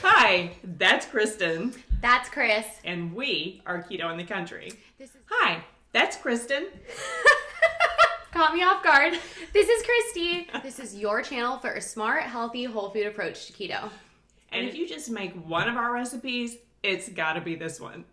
Hi, that's Kristen, That's Chris. and we are Keto in the Country. This is Hi, that's Kristen. Caught me off guard. This is Christy. This is your channel for a smart, healthy, whole food approach to keto. And if you just make one of our recipes, it's gotta be this one.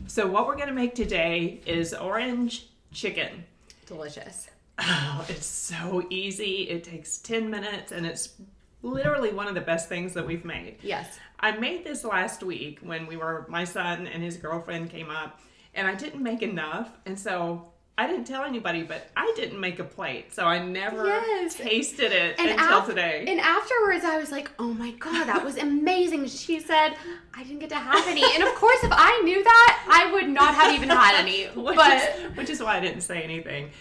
So what we're gonna make today is orange chicken. Delicious. Oh, it's so easy. It takes 10 minutes and it's literally one of the best things that we've made. Yes. I made this last week when my son and his girlfriend came up, and I didn't make enough, and so I didn't tell anybody, but I didn't make a plate, so I never tasted it until today. And afterwards I was like, oh my God, that was amazing. She said, I didn't get to have any. And of course, if I knew that, I would not have even had any. Which is why I didn't say anything.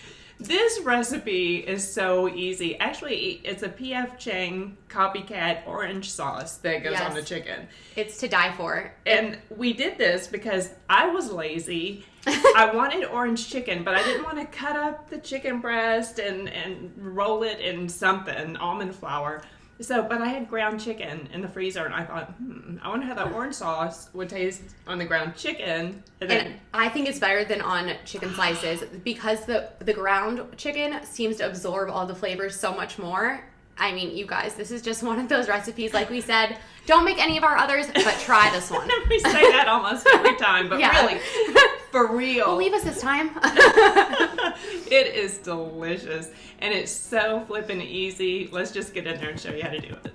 This recipe is so easy. Actually, it's a P.F. Chang copycat orange sauce that goes on the chicken. It's to die for. And we did this because I was lazy. I wanted orange chicken, but I didn't want to cut up the chicken breast and roll it in something, almond flour. But I had ground chicken in the freezer, and I thought, I wonder how that orange sauce would taste on the ground chicken. And I think it's better than on chicken slices because the ground chicken seems to absorb all the flavors so much more. I mean, you guys, this is just one of those recipes, like we said, don't make any of our others, but try this one. We say that almost every time, but really, for real. Believe us this time. It is delicious, and it's so flippin' easy. Let's just get in there and show you how to do it.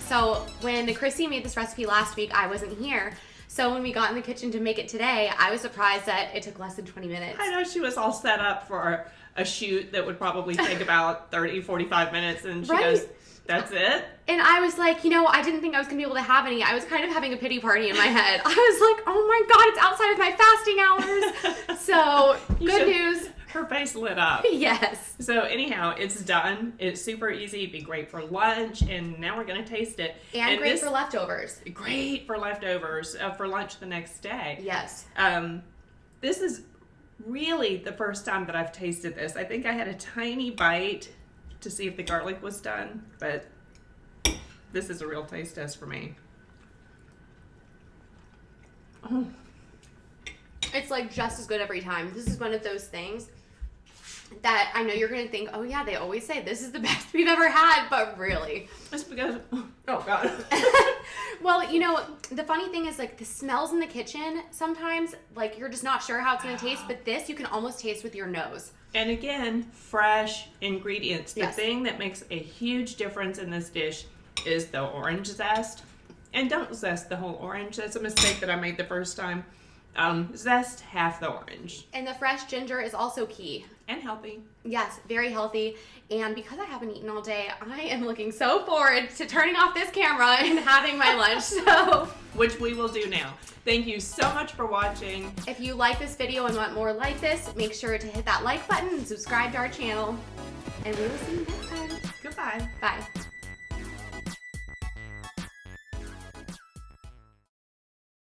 So when Chrissy made this recipe last week, I wasn't here. So when we got in the kitchen to make it today, I was surprised that it took less than 20 minutes. I know she was all set up for a shoot that would probably take about 30, 45 minutes, and she goes, that's it? And I was like, I didn't think I was going to be able to have any. I was kind of having a pity party in my head. I was like, oh my God, it's outside of my fasting hours. So, good news. Her face lit up. Yes. So anyhow, it's done. It's super easy. It'd be great for lunch, and now we're going to taste it. And great for leftovers. Great for leftovers for lunch the next day. Yes. This is really the first time that I've tasted this. I think I had a tiny bite to see if the garlic was done, but this is a real taste test for me. Oh. It's like just as good every time. This is one of those things that I know you're going to think, oh yeah, they always say this is the best we've ever had, but really. It's because, oh God. Well, the funny thing is like the smells in the kitchen sometimes, like you're just not sure how it's going to taste, but this you can almost taste with your nose. And again, fresh ingredients. The Yes. thing that makes a huge difference in this dish is the orange zest. And don't zest the whole orange. That's a mistake that I made the first time. Zest half the orange. And the fresh ginger is also key. And healthy. Yes, very healthy. And because I haven't eaten all day, I am looking so forward to turning off this camera and having my lunch. So, which we will do now. Thank you so much for watching. If you like this video and want more like this, make sure to hit that like button and subscribe to our channel. And we will see you next time. Goodbye. Bye.